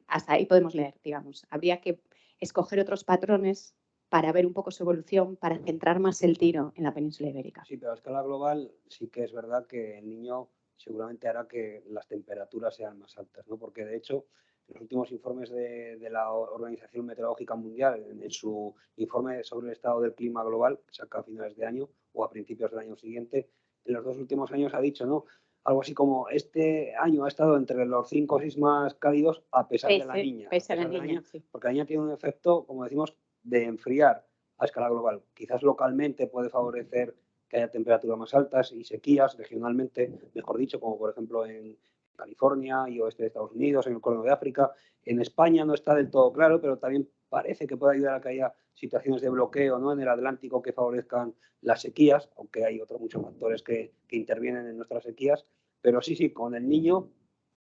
Hasta ahí podemos leer, digamos. Habría que escoger otros patrones para ver un poco su evolución, para centrar más el tiro en la península ibérica. Sí, pero a escala global sí que es verdad que el Niño seguramente hará que las temperaturas sean más altas, ¿no? Porque de hecho, los últimos informes de la Organización Meteorológica Mundial, en su informe sobre el estado del clima global, que saca a finales de año o a principios del año siguiente, en los 2 últimos años ha dicho, ¿no? Algo así como este año ha estado entre los 5 o 6 más cálidos a pesar de la Niña. Pese a la Niña, sí. Porque la Niña tiene un efecto, como decimos, de enfriar a escala global. Quizás localmente puede favorecer que haya temperaturas más altas y sequías regionalmente, mejor dicho, como por ejemplo en California y oeste de Estados Unidos, en el Cuerno de África. En España no está del todo claro, pero también parece que puede ayudar a que haya situaciones de bloqueo, ¿no?, en el Atlántico que favorezcan las sequías, aunque hay otros muchos factores que intervienen en nuestras sequías. Pero sí, con el Niño,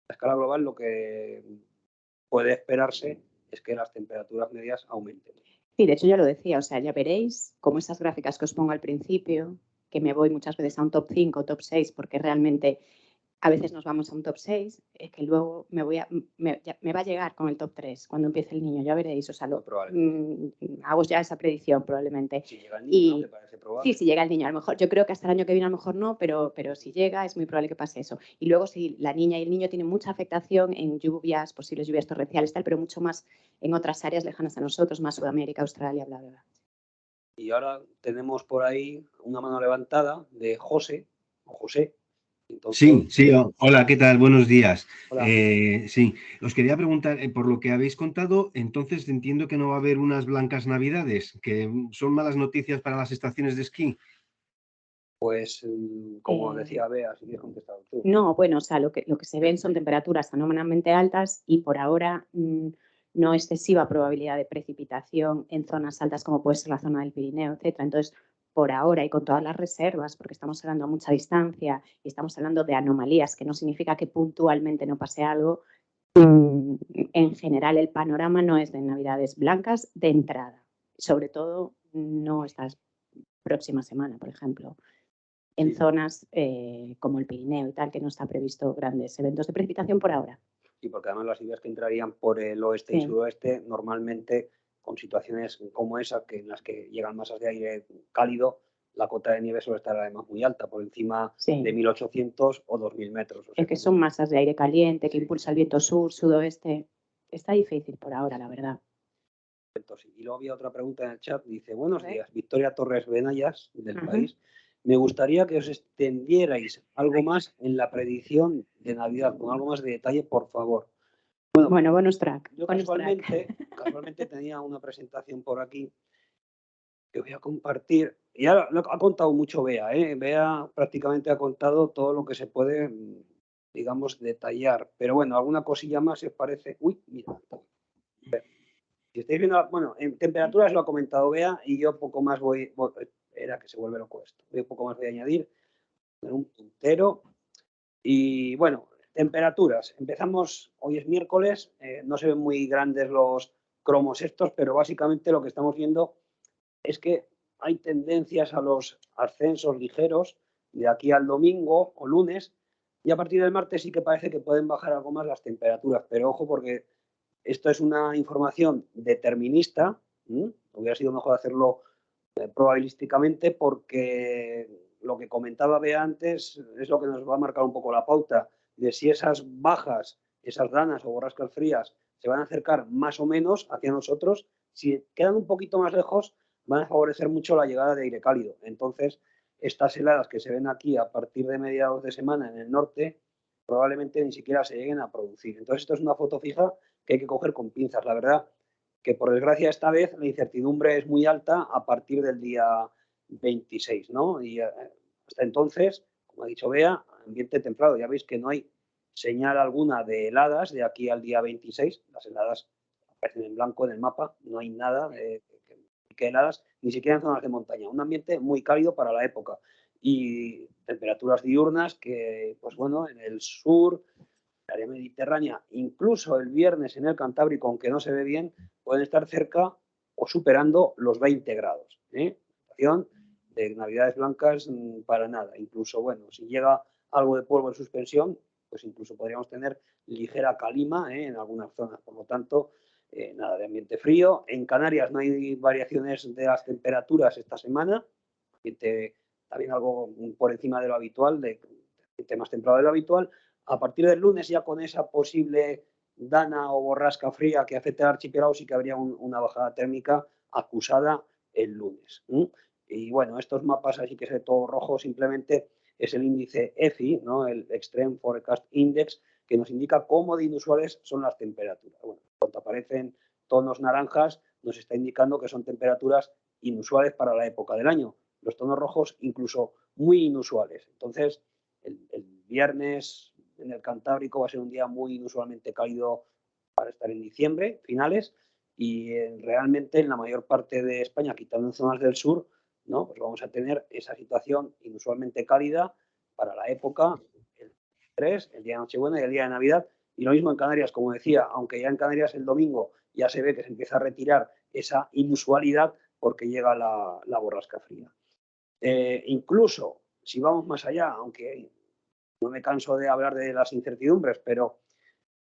a escala global, lo que puede esperarse es que las temperaturas medias aumenten. Sí, de hecho ya lo decía, o sea, ya veréis como esas gráficas que os pongo al principio, que me voy muchas veces a un top 5, top 6, porque realmente a veces nos vamos a un top 6, que luego me va a llegar con el top 3 cuando empiece el Niño, ya veréis, o sea, hago ya esa predicción probablemente. Si llega el Niño, ¿no? Que parece probable. Sí, si llega el Niño, a lo mejor, yo creo que hasta el año que viene a lo mejor no, pero si llega es muy probable que pase eso. Y luego si la Niña y el Niño tienen mucha afectación en lluvias, posibles lluvias torrenciales, tal, pero mucho más en otras áreas lejanas a nosotros, más Sudamérica, Australia, bla, bla, bla. Y ahora tenemos por ahí una mano levantada de José, o José. Entonces, Sí, hola, ¿qué tal? Buenos días. Hola. Sí, os quería preguntar, por lo que habéis contado, entonces entiendo que no va a haber unas blancas navidades, que son malas noticias para las estaciones de esquí. Pues, como decía Bea, si quieres contestar tú. No, bueno, o sea, lo que se ven son temperaturas anómalamente altas y por ahora no excesiva probabilidad de precipitación en zonas altas como puede ser la zona del Pirineo, etcétera. Entonces, por ahora y con todas las reservas, porque estamos hablando a mucha distancia y estamos hablando de anomalías, que no significa que puntualmente no pase algo, en general el panorama no es de navidades blancas de entrada, sobre todo no esta próxima semana, por ejemplo. En zonas como el Pirineo y tal, que no está previsto grandes eventos de precipitación por ahora. Sí, porque además las lluvias que entrarían por el oeste y suroeste, normalmente con situaciones como esa, que en las que llegan masas de aire cálido, la cota de nieve suele estar además muy alta, por encima de 1.800 o 2.000 metros. O sea, es que son masas de aire caliente, que impulsa el viento sur, sudoeste. Está difícil por ahora, la verdad. Y luego había otra pregunta en el chat, dice, buenos días, Victoria Torres Benayas, del país. Me gustaría que os extendierais algo más en la predicción de Navidad, con algo más de detalle, por favor. Bueno, bonus track. Yo casualmente tenía una presentación por aquí que voy a compartir. Ya lo ha contado mucho Bea, ¿eh? Bea prácticamente ha contado todo lo que se puede, digamos, detallar. Pero bueno, alguna cosilla más si os parece. Uy, mira. Si estáis viendo, bueno, en temperaturas lo ha comentado Bea y yo poco más era que se vuelve loco esto. Yo poco más voy a añadir un puntero. Y bueno, temperaturas. Empezamos, hoy es miércoles, no se ven muy grandes los cromos estos, pero básicamente lo que estamos viendo es que hay tendencias a los ascensos ligeros de aquí al domingo o lunes, y a partir del martes sí que parece que pueden bajar algo más las temperaturas, pero ojo porque esto es una información determinista. Hubiera sido mejor hacerlo probabilísticamente, porque lo que comentaba Bea antes es lo que nos va a marcar un poco la pauta de si esas bajas, esas danas o borrascas frías se van a acercar más o menos hacia nosotros. Si quedan un poquito más lejos, van a favorecer mucho la llegada de aire cálido. Entonces, estas heladas que se ven aquí a partir de mediados de semana en el norte, probablemente ni siquiera se lleguen a producir. Entonces, esto es una foto fija que hay que coger con pinzas. La verdad que, por desgracia, esta vez la incertidumbre es muy alta a partir del día 26, ¿no? Y hasta entonces, como ha dicho Bea, ambiente templado. Ya veis que no hay señal alguna de heladas de aquí al día 26. Las heladas aparecen en blanco en el mapa, no hay nada de heladas, ni siquiera en zonas de montaña. Un ambiente muy cálido para la época y temperaturas diurnas que, pues bueno, en el sur, el área mediterránea, incluso el viernes en el Cantábrico, aunque no se ve bien, pueden estar cerca o superando los 20 grados. Situación de navidades blancas para nada. Incluso, bueno, si llega algo de polvo en suspensión, pues incluso podríamos tener ligera calima en algunas zonas. Por lo tanto, nada de ambiente frío. En Canarias no hay variaciones de las temperaturas esta semana. También algo por encima de lo habitual, de más templado de lo habitual. A partir del lunes, ya con esa posible dana o borrasca fría que afecte al archipiélago, sí que habría una bajada térmica acusada el lunes. Y bueno, estos mapas así que es todo rojo, simplemente es el índice EFI, ¿no? El Extreme Forecast Index, que nos indica cómo de inusuales son las temperaturas. Bueno, cuando aparecen tonos naranjas, nos está indicando que son temperaturas inusuales para la época del año. Los tonos rojos incluso muy inusuales. Entonces, el viernes en el Cantábrico va a ser un día muy inusualmente cálido para estar en diciembre, finales, y realmente en la mayor parte de España, quitando zonas del sur, ¿no? Pues vamos a tener esa situación inusualmente cálida para la época, el 3, el día de Nochebuena y el día de Navidad. Y lo mismo en Canarias, como decía, aunque ya en Canarias el domingo ya se ve que se empieza a retirar esa inusualidad porque llega la borrasca fría. Incluso si vamos más allá, aunque no me canso de hablar de las incertidumbres, pero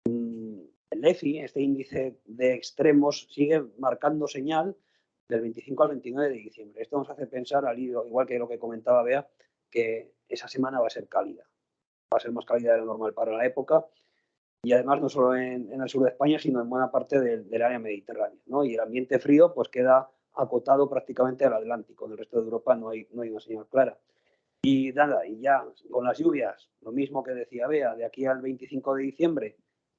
el EFI, este índice de extremos, sigue marcando señal del 25 al 29 de diciembre. Esto nos hace pensar, al hilo, igual que lo que comentaba Bea, que esa semana va a ser cálida. Va a ser más cálida de lo normal para la época. Y además no solo en el sur de España, sino en buena parte del área mediterránea, ¿no? Y el ambiente frío pues queda acotado prácticamente al Atlántico. En el resto de Europa no hay una señal clara. Y nada, y ya con las lluvias, lo mismo que decía Bea, de aquí al 25 de diciembre,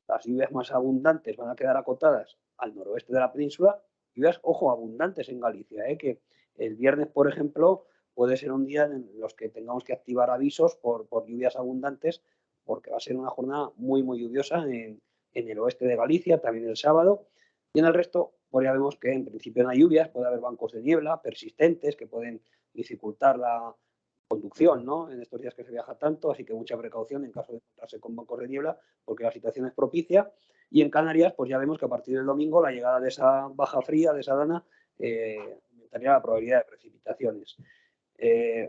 las lluvias más abundantes van a quedar acotadas al noroeste de la península. Lluvias, ojo, abundantes en Galicia, que el viernes, por ejemplo, puede ser un día en los que tengamos que activar avisos por lluvias abundantes, porque va a ser una jornada muy, muy lluviosa en el oeste de Galicia, también el sábado. Y en el resto, pues ya vemos que en principio no hay lluvias, puede haber bancos de niebla persistentes que pueden dificultar la conducción, ¿no? En estos días que se viaja tanto, así que mucha precaución en caso de encontrarse con bancos de niebla, porque la situación es propicia. Y en Canarias, pues ya vemos que a partir del domingo la llegada de esa baja fría, de esa dana, aumentaría la probabilidad de precipitaciones.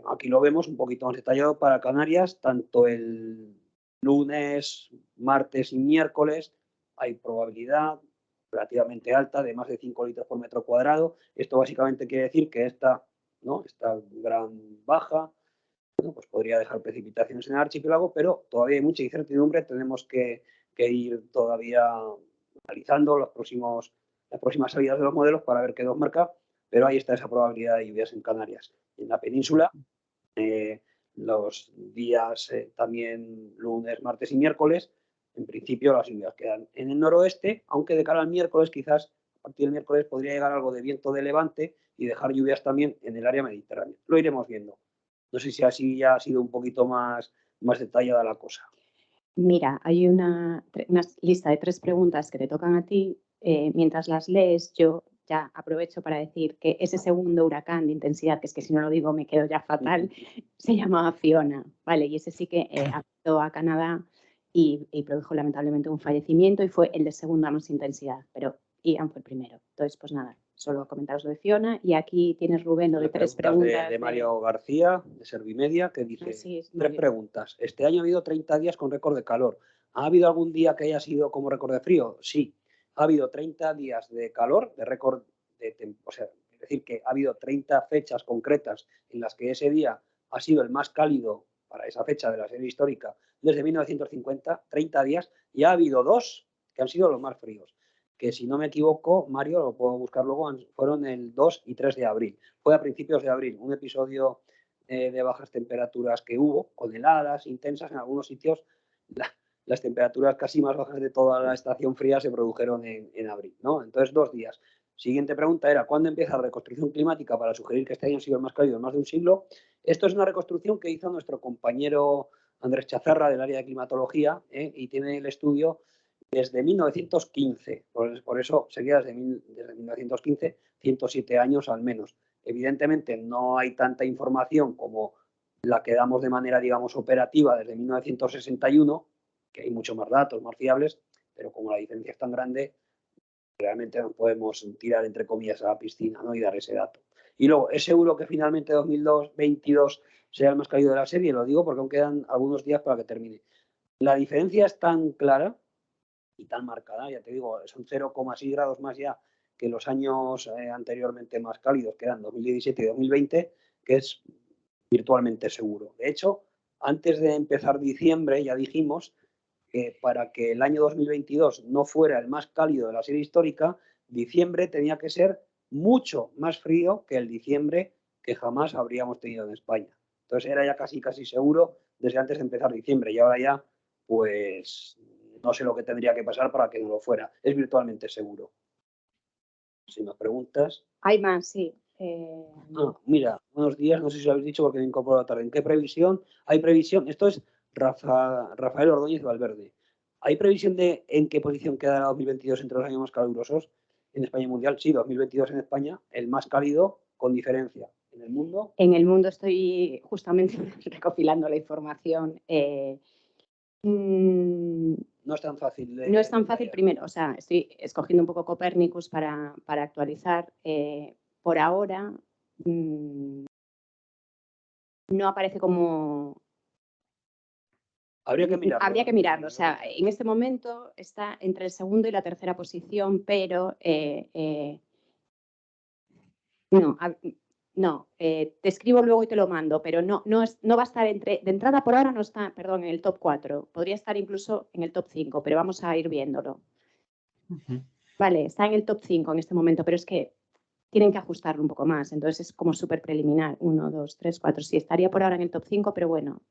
Aquí lo vemos un poquito más detallado para Canarias, tanto el lunes, martes y miércoles hay probabilidad relativamente alta de más de 5 litros por metro cuadrado. Esto básicamente quiere decir que esta gran baja, pues podría dejar precipitaciones en el archipiélago, pero todavía hay mucha incertidumbre. Tenemos que ir todavía analizando las próximas salidas de los modelos para ver qué nos marca, pero ahí está esa probabilidad de lluvias en Canarias. En la península, los días también lunes, martes y miércoles, en principio las lluvias quedan en el noroeste, aunque de cara al miércoles quizás partir del miércoles podría llegar algo de viento de levante y dejar lluvias también en el área mediterránea. Lo iremos viendo. No sé si así ya ha sido un poquito más detallada la cosa. Mira, hay una lista de 3 preguntas que te tocan a ti. Mientras las lees, yo ya aprovecho para decir que ese segundo huracán de intensidad, que es que si no lo digo me quedo ya fatal, se llamaba Fiona, ¿vale? Y ese sí que afectó a Canadá y produjo lamentablemente un fallecimiento y fue el de segunda más intensidad, pero Ian fue el primero. Entonces, pues nada, solo comentaros lo de Fiona y aquí tienes, Rubén, lo de 3 preguntas. De Mario García, de Servimedia, que dice, sí, 3 preguntas. Este año ha habido 30 días con récord de calor. ¿Ha habido algún día que haya sido como récord de frío? Sí. Ha habido 30 días de calor, de récord o sea, es decir, que ha habido 30 fechas concretas en las que ese día ha sido el más cálido para esa fecha de la serie histórica desde 1950, 30 días, y ha habido 2 que han sido los más fríos, que si no me equivoco, Mario, lo puedo buscar luego, fueron el 2 y 3 de abril. Fue a principios de abril, un episodio de bajas temperaturas que hubo, con heladas intensas en algunos sitios. Las temperaturas casi más bajas de toda la estación fría se produjeron en abril, ¿no? Entonces, 2 días. Siguiente pregunta era, ¿cuándo empieza la reconstrucción climática para sugerir que este año ha sido el más cálido en más de un siglo? Esto es una reconstrucción que hizo nuestro compañero Andrés Chazarra del área de climatología y tiene el estudio desde 1915. Por eso sería desde 1915, 107 años al menos. Evidentemente no hay tanta información como la que damos de manera, digamos, operativa desde 1961, que hay muchos más datos, más fiables, pero como la diferencia es tan grande, realmente no podemos tirar, entre comillas, a la piscina, ¿no? Y dar ese dato. Y luego, ¿es seguro que finalmente 2022 sea el más cálido de la serie? Lo digo porque aún quedan algunos días para que termine. La diferencia es tan clara y tan marcada, ya te digo, son 0,6 grados más ya que los años anteriormente más cálidos, que eran 2017 y 2020, que es virtualmente seguro. De hecho, antes de empezar diciembre ya dijimos que para que el año 2022 no fuera el más cálido de la serie histórica, diciembre tenía que ser mucho más frío que el diciembre que jamás habríamos tenido en España. Entonces era ya casi seguro desde antes de empezar diciembre, y ahora ya, pues, no sé lo que tendría que pasar para que no lo fuera. Es virtualmente seguro. Si me preguntas. Hay más, sí. Mira, buenos días, no sé si lo habéis dicho porque me incorporo a la tarde. ¿En qué previsión? Hay previsión, esto es Rafael Ordóñez Valverde. ¿Hay previsión de en qué posición quedará 2022 entre los años más calurosos en España y mundial? Sí, 2022 en España, el más cálido con diferencia. ¿En el mundo? En el mundo estoy justamente recopilando la información. No es tan fácil. No es tan fácil, primero, o sea, estoy escogiendo un poco Copernicus para actualizar. Por ahora no aparece como... Habría que mirarlo. Habría que mirarlo. O sea, en este momento está entre el segundo y la tercera posición, pero te escribo luego y te lo mando, pero no va a estar de entrada por ahora no está, perdón, en el top 4. Podría estar incluso en el top 5, pero vamos a ir viéndolo. Vale, está en el top 5 en este momento, pero es que tienen que ajustarlo un poco más, entonces es como súper preliminar. 1, 2, 3, 4, sí, estaría por ahora en el top 5, pero bueno,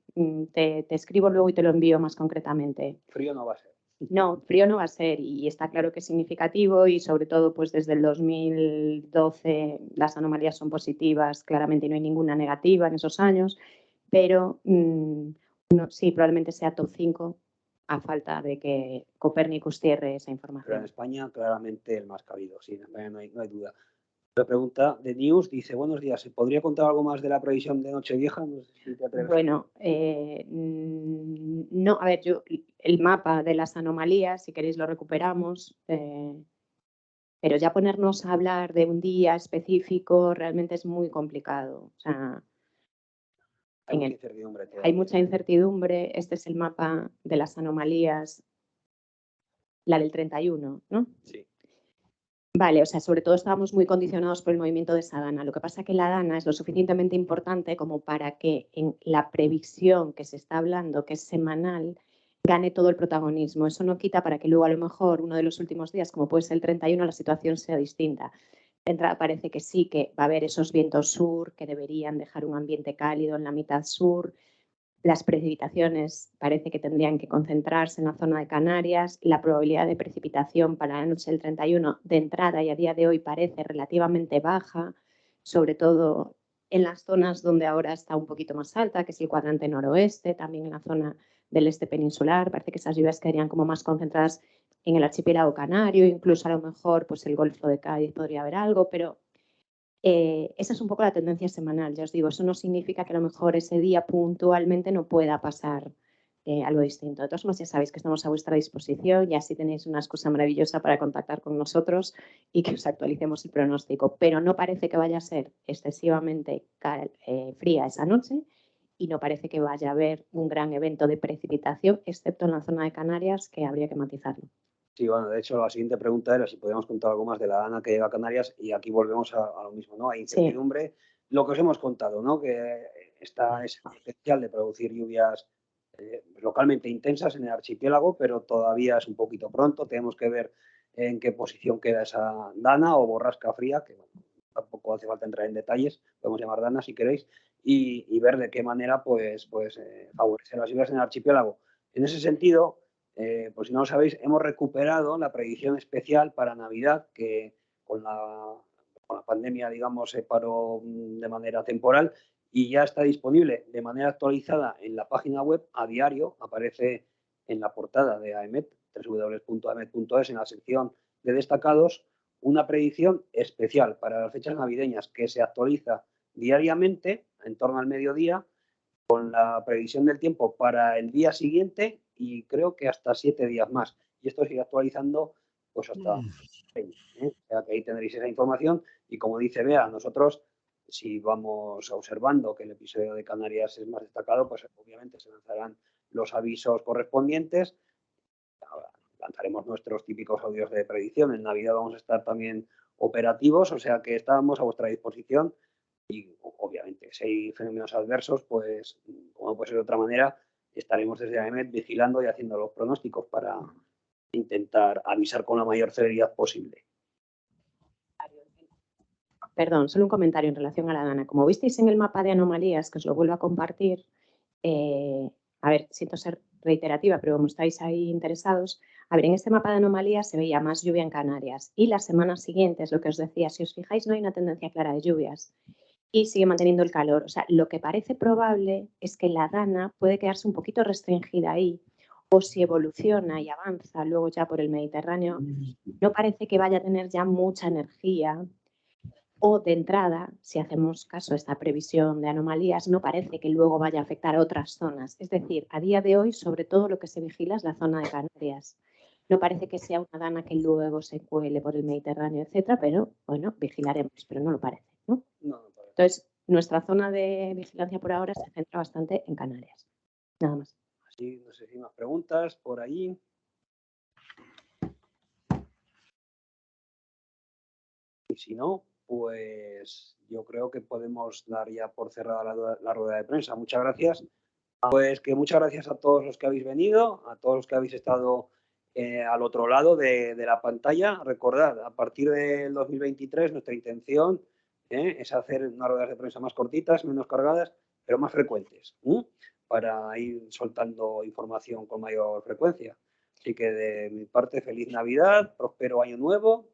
te escribo luego y te lo envío más concretamente. Frío no va a ser. No, frío no va a ser y está claro que es significativo y sobre todo pues desde el 2012 las anomalías son positivas, claramente no hay ninguna negativa en esos años, pero sí, probablemente sea top 5 a falta de que Copernicus cierre esa información. Pero en España claramente el más cálido, sí, en España no hay duda. La pregunta de News dice, buenos días, ¿se podría contar algo más de la previsión de Nochevieja? No sé si te atreves. Bueno, no, a ver, el mapa de las anomalías, si queréis lo recuperamos, pero ya ponernos a hablar de un día específico realmente es muy complicado. O sea, hay mucha incertidumbre todavía. Hay mucha incertidumbre. Este es el mapa de las anomalías, la del 31, ¿no? Sí. Vale, o sea, sobre todo estábamos muy condicionados por el movimiento de esa dana. Lo que pasa es que la dana es lo suficientemente importante como para que en la previsión que se está hablando, que es semanal, gane todo el protagonismo. Eso no quita para que luego a lo mejor uno de los últimos días, como puede ser el 31, la situación sea distinta. De entrada parece que sí, que va a haber esos vientos sur, que deberían dejar un ambiente cálido en la mitad sur, Las precipitaciones parece que tendrían que concentrarse en la zona de Canarias. La probabilidad de precipitación para la noche del 31 de entrada y a día de hoy parece relativamente baja, sobre todo en las zonas donde ahora está un poquito más alta, que es el cuadrante noroeste, también en la zona del este peninsular. Parece que esas lluvias quedarían como más concentradas en el archipiélago canario, incluso a lo mejor pues el Golfo de Cádiz podría haber algo, pero esa es un poco la tendencia semanal, ya os digo, eso no significa que a lo mejor ese día puntualmente no pueda pasar algo distinto. De todas formas, ya sabéis que estamos a vuestra disposición y así tenéis una excusa maravillosa para contactar con nosotros y que os actualicemos el pronóstico, pero no parece que vaya a ser excesivamente fría esa noche y no parece que vaya a haber un gran evento de precipitación, excepto en la zona de Canarias, que habría que matizarlo. Sí, bueno, de hecho la siguiente pregunta era si podíamos contar algo más de la Dana que llega a Canarias y aquí volvemos a lo mismo, ¿no? Hay incertidumbre. Sí. Lo que os hemos contado, ¿no? Que está ese potencial de producir lluvias localmente intensas en el archipiélago, pero todavía es un poquito pronto. Tenemos que ver en qué posición queda esa Dana o borrasca fría, que bueno, tampoco hace falta entrar en detalles, podemos llamar Dana si queréis, y ver de qué manera pues favorecer las lluvias en el archipiélago. En ese sentido, pues si no lo sabéis, hemos recuperado la predicción especial para Navidad, que con la pandemia, digamos, se paró de manera temporal y ya está disponible de manera actualizada en la página web a diario. Aparece en la portada de AEMET, www.aemet.es, en la sección de destacados, una predicción especial para las fechas navideñas que se actualiza diariamente en torno al mediodía con la previsión del tiempo para el día siguiente y creo que hasta 7 días más. Y esto sigue actualizando pues hasta o sea que ahí tendréis esa información y como dice Bea, nosotros si vamos observando que el episodio de Canarias es más destacado, pues obviamente se lanzarán los avisos correspondientes. Ahora lanzaremos nuestros típicos audios de predicción. En Navidad vamos a estar también operativos, o sea que estamos a vuestra disposición. Y obviamente, si hay fenómenos adversos, pues, como puede ser de otra manera, estaremos desde AEMET vigilando y haciendo los pronósticos para intentar avisar con la mayor celeridad posible. Perdón, solo un comentario en relación a la Dana. Como visteis en el mapa de anomalías, que os lo vuelvo a compartir, a ver, siento ser reiterativa, pero como estáis ahí interesados, a ver, en este mapa de anomalías se veía más lluvia en Canarias y las semanas siguientes, lo que os decía, si os fijáis, no hay una tendencia clara de lluvias y sigue manteniendo el calor. O sea, lo que parece probable es que la Dana puede quedarse un poquito restringida ahí o si evoluciona y avanza luego ya por el Mediterráneo, no parece que vaya a tener ya mucha energía. O de entrada, si hacemos caso a esta previsión de anomalías, no parece que luego vaya a afectar a otras zonas. Es decir, a día de hoy, sobre todo lo que se vigila es la zona de Canarias. No parece que sea una Dana que luego se cuele por el Mediterráneo, etcétera, pero bueno, vigilaremos, pero no lo parece, ¿no? No parece. Entonces, nuestra zona de vigilancia por ahora se centra bastante en Canarias. Nada más. Así, no sé si hay más preguntas por ahí. Y si no, pues yo creo que podemos dar ya por cerrada la rueda de prensa. Muchas gracias. Pues que muchas gracias a todos los que habéis venido, a todos los que habéis estado al otro lado de la pantalla. Recordad, a partir del 2023 nuestra intención es hacer unas ruedas de prensa más cortitas, menos cargadas, pero más frecuentes, para ir soltando información con mayor frecuencia. Así que de mi parte, feliz Navidad, próspero año nuevo.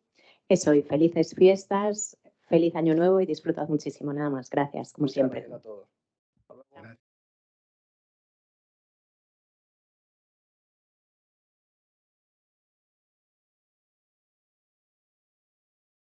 Eso, y felices fiestas, feliz año nuevo y disfrutad muchísimo, nada más. Gracias, como Muchas siempre. Gracias a todos.